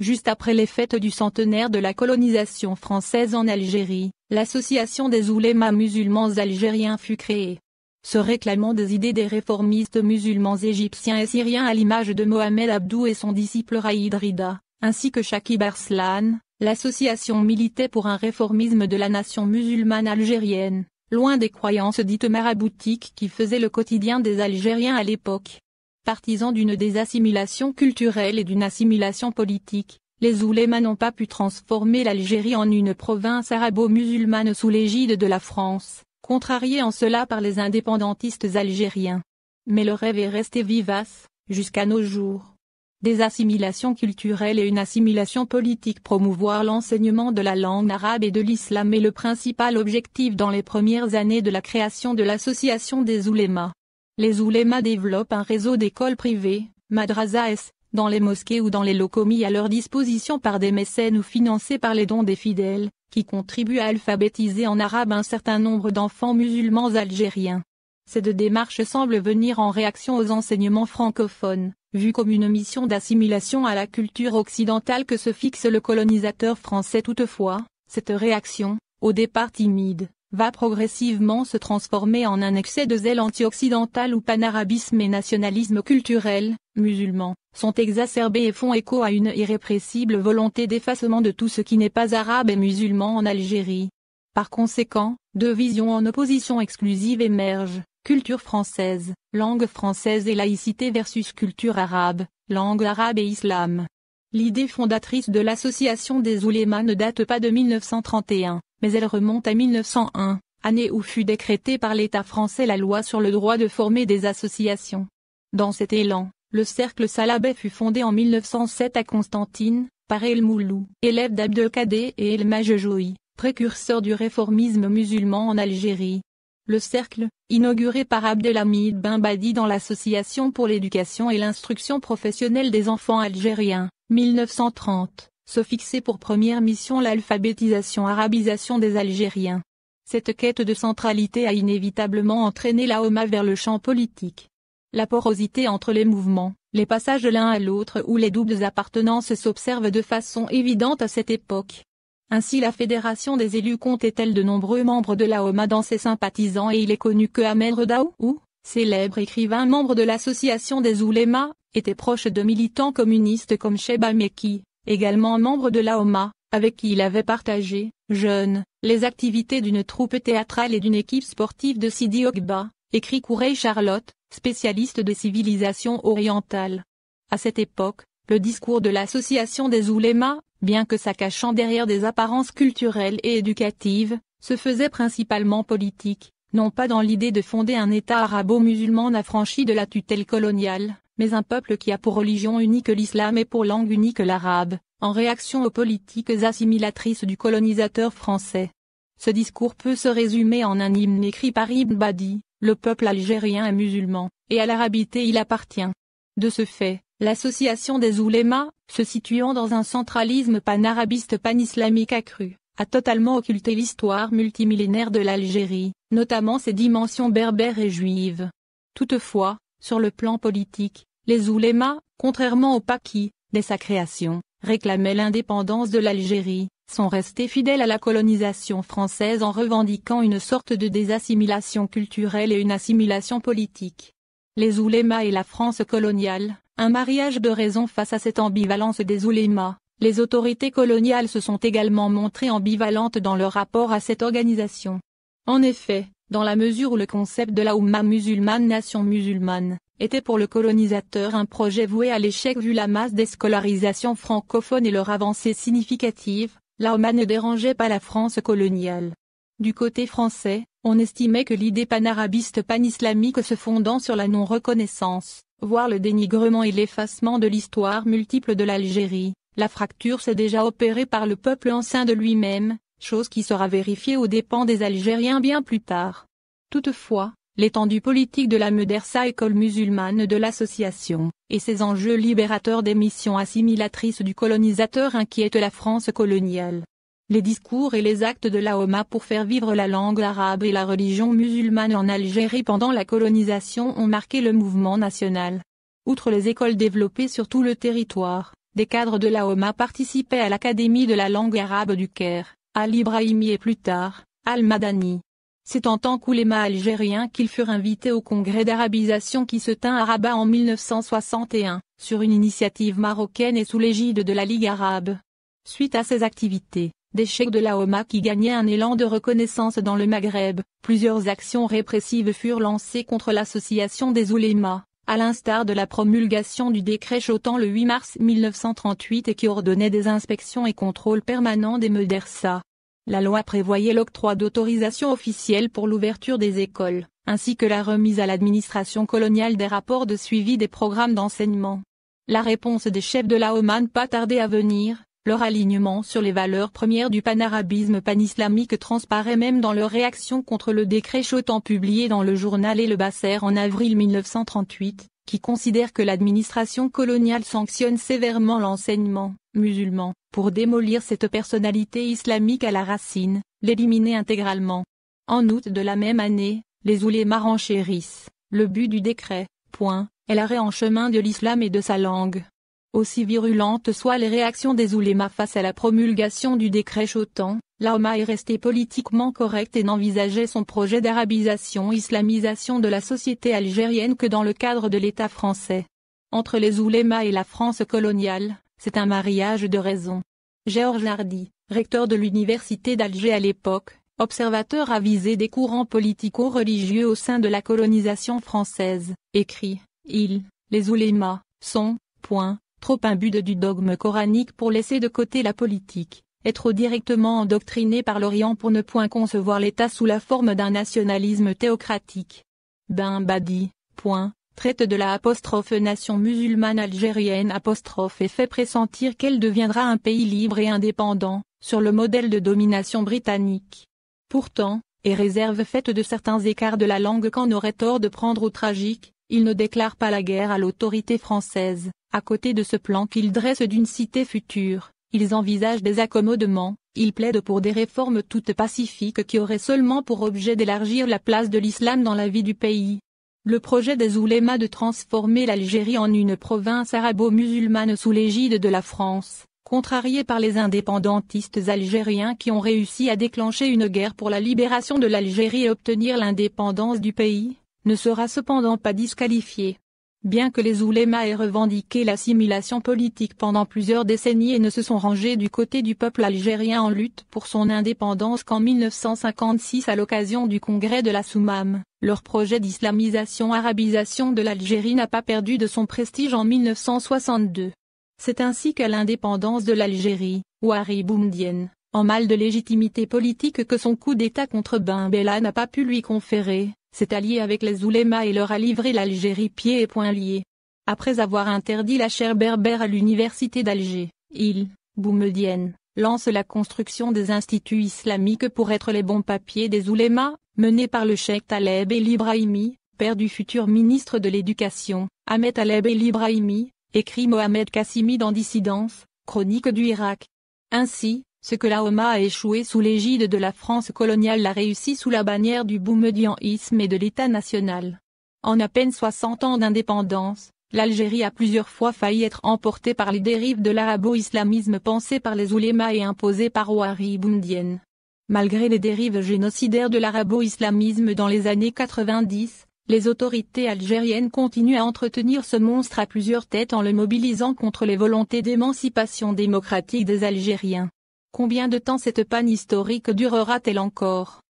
Juste après les fêtes du centenaire de la colonisation française en Algérie, l'association des oulémas musulmans algériens fut créée. Se réclamant des idées des réformistes musulmans égyptiens et syriens à l'image de Mohamed Abdou et son disciple Raïd Rida, ainsi que Shakib Arslan, l'association militait pour un réformisme de la nation musulmane algérienne, loin des croyances dites maraboutiques qui faisaient le quotidien des Algériens à l'époque. Partisans d'une désassimilation culturelle et d'une assimilation politique, les oulémas n'ont pas pu transformer l'Algérie en une province arabo-musulmane sous l'égide de la France, contrariée en cela par les indépendantistes algériens. Mais le rêve est resté vivace, jusqu'à nos jours. Des assimilations culturelles et une assimilation politique. Promouvoir l'enseignement de la langue arabe et de l'islam est le principal objectif dans les premières années de la création de l'association des oulémas. Les oulémas développent un réseau d'écoles privées, madrasas, dans les mosquées ou dans les locaux mis à leur disposition par des mécènes ou financés par les dons des fidèles, qui contribuent à alphabétiser en arabe un certain nombre d'enfants musulmans algériens. Cette démarche semble venir en réaction aux enseignements francophones, vus comme une mission d'assimilation à la culture occidentale que se fixe le colonisateur français. Toutefois, cette réaction, au départ timide, va progressivement se transformer en un excès de zèle anti-occidental où panarabisme et nationalisme culturel, musulman, sont exacerbés et font écho à une irrépressible volonté d'effacement de tout ce qui n'est pas arabe et musulman en Algérie. Par conséquent, deux visions en opposition exclusive émergent, culture française, langue française et laïcité versus culture arabe, langue arabe et islam. L'idée fondatrice de l'association des oulémas ne date pas de 1931, mais elle remonte à 1901, année où fut décrétée par l'État français la loi sur le droit de former des associations. Dans cet élan, le cercle Salabeh fut fondé en 1907 à Constantine, par El Moulou, élève d'Abdelkader et El Majjoui, précurseur du réformisme musulman en Algérie. Le cercle, inauguré par Abdelhamid Ben Badi dans l'Association pour l'éducation et l'instruction professionnelle des enfants algériens, 1930, se fixait pour première mission l'alphabétisation-arabisation des Algériens. Cette quête de centralité a inévitablement entraîné la OMA vers le champ politique. La porosité entre les mouvements, les passages de l'un à l'autre ou les doubles appartenances s'observent de façon évidente à cette époque. Ainsi la Fédération des élus comptait-elle de nombreux membres de la OMA dans ses sympathisants et il est connu que Ahmed Redaou, célèbre écrivain membre de l'association des oulémas, était proche de militants communistes comme Cheba Meki, également membre de la OMA, avec qui il avait partagé, jeune, les activités d'une troupe théâtrale et d'une équipe sportive de Sidi Ogba, écrit Kourey Charlotte, spécialiste de civilisation orientale. À cette époque, le discours de l'association des oulémas, bien que s'accachant derrière des apparences culturelles et éducatives, se faisait principalement politique, non pas dans l'idée de fonder un État arabo-musulman affranchi de la tutelle coloniale, mais un peuple qui a pour religion unique l'islam et pour langue unique l'arabe, en réaction aux politiques assimilatrices du colonisateur français. Ce discours peut se résumer en un hymne écrit par Ibn Badi, le peuple algérien est musulman, et à l'arabité il appartient. De ce fait, l'association des oulémas, se situant dans un centralisme panarabiste panislamique accru, a totalement occulté l'histoire multimillénaire de l'Algérie, notamment ses dimensions berbères et juives. Toutefois, sur le plan politique, les oulémas, contrairement aux Paki, dès sa création, réclamaient l'indépendance de l'Algérie, sont restés fidèles à la colonisation française en revendiquant une sorte de désassimilation culturelle et une assimilation politique. Les oulémas et la France coloniale, un mariage de raison face à cette ambivalence des oulémas. Les autorités coloniales se sont également montrées ambivalentes dans leur rapport à cette organisation. En effet, dans la mesure où le concept de la Oumma musulmane, nation musulmane, était pour le colonisateur un projet voué à l'échec vu la masse des scolarisations francophones et leur avancée significative, la Oumma ne dérangeait pas la France coloniale. Du côté français, on estimait que l'idée panarabiste panislamique se fondant sur la non-reconnaissance, voire le dénigrement et l'effacement de l'histoire multiple de l'Algérie, la fracture s'est déjà opérée par le peuple en sein de lui-même, chose qui sera vérifiée aux dépens des Algériens bien plus tard. Toutefois, l'étendue politique de la Medersa école musulmane de l'association, et ses enjeux libérateurs des missions assimilatrices du colonisateur inquiètent la France coloniale. Les discours et les actes de la OMA pour faire vivre la langue arabe et la religion musulmane en Algérie pendant la colonisation ont marqué le mouvement national. Outre les écoles développées sur tout le territoire, Des cadres de la OMA participaient à l'Académie de la langue arabe du Caire, Ali Brahimi et plus tard, Al-Madani. C'est en tant qu'ouléma algérien qu'ils furent invités au congrès d'arabisation qui se tint à Rabat en 1961, sur une initiative marocaine et sous l'égide de la Ligue arabe. Suite à ces activités, des cheikh de la OMA qui gagnaient un élan de reconnaissance dans le Maghreb, plusieurs actions répressives furent lancées contre l'association des oulémas, à l'instar de la promulgation du décret Chotan le 8 mars 1938 et qui ordonnait des inspections et contrôles permanents des médersa. La loi prévoyait l'octroi d'autorisations officielles pour l'ouverture des écoles, ainsi que la remise à l'administration coloniale des rapports de suivi des programmes d'enseignement. La réponse des chefs de la OMA n'a pas tardé à venir, leur alignement sur les valeurs premières du panarabisme panislamique transparaît même dans leur réaction contre le décret Chotan publié dans le journal et le Basser en avril 1938, qui considère que l'administration coloniale sanctionne sévèrement l'enseignement musulman, pour démolir cette personnalité islamique à la racine, l'éliminer intégralement. En août de la même année, les oulémas renchérissent, le but du décret, est l'arrêt en chemin de l'islam et de sa langue. Aussi virulentes soient les réactions des oulémas face à la promulgation du décret Chotan, la OMA est restée politiquement correcte et n'envisageait son projet d'arabisation-islamisation de la société algérienne que dans le cadre de l'État français. Entre les oulémas et la France coloniale, c'est un mariage de raison. Georges Hardy, recteur de l'université d'Alger à l'époque, observateur avisé des courants politico-religieux au sein de la colonisation française, écrit « les oulémas, sont, trop imbus du dogme coranique pour laisser de côté la politique, et trop directement endoctrinés par l'Orient pour ne point concevoir l'État sous la forme d'un nationalisme théocratique. Ben Badi, traite de la nation musulmane algérienne et fait pressentir qu'elle deviendra un pays libre et indépendant, sur le modèle de domination britannique. Pourtant, et réserve faite de certains écarts de la langue qu'en aurait tort de prendre au tragique, il ne déclare pas la guerre à l'autorité française. À côté de ce plan qu'ils dressent d'une cité future, ils envisagent des accommodements, ils plaident pour des réformes toutes pacifiques qui auraient seulement pour objet d'élargir la place de l'islam dans la vie du pays. Le projet des oulémas de transformer l'Algérie en une province arabo-musulmane sous l'égide de la France, contrarié par les indépendantistes algériens qui ont réussi à déclencher une guerre pour la libération de l'Algérie et obtenir l'indépendance du pays, ne sera cependant pas disqualifié. Bien que les oulémas aient revendiqué l'assimilation politique pendant plusieurs décennies et ne se sont rangés du côté du peuple algérien en lutte pour son indépendance qu'en 1956 à l'occasion du congrès de la Soumam, leur projet d'islamisation-arabisation de l'Algérie n'a pas perdu de son prestige en 1962. C'est ainsi qu'à l'indépendance de l'Algérie, Ouari Boumedienne, en mal de légitimité politique que son coup d'État contre Ben Bella n'a pas pu lui conférer, s'est allié avec les oulémas et leur a livré l'Algérie pieds et poings liés. Après avoir interdit la chaire berbère à l'université d'Alger, Boumedienne, lance la construction des instituts islamiques pour être les bons papiers des oulémas, menés par le cheikh Taleb El Ibrahimi, père du futur ministre de l'Éducation, Ahmed Taleb El Ibrahimi, écrit Mohamed Kassimi dans Dissidence, chronique du Irak. Ainsi, ce que la OMA a échoué sous l'égide de la France coloniale l'a réussi sous la bannière du boumedianisme et de l'État national. En à peine 60 ans d'indépendance, l'Algérie a plusieurs fois failli être emportée par les dérives de l'arabo-islamisme pensé par les oulémas et imposé par Ouari Boumedienne. Malgré les dérives génocidaires de l'arabo-islamisme dans les années 90, les autorités algériennes continuent à entretenir ce monstre à plusieurs têtes en le mobilisant contre les volontés d'émancipation démocratique des Algériens. Combien de temps cette panne historique durera-t-elle encore ?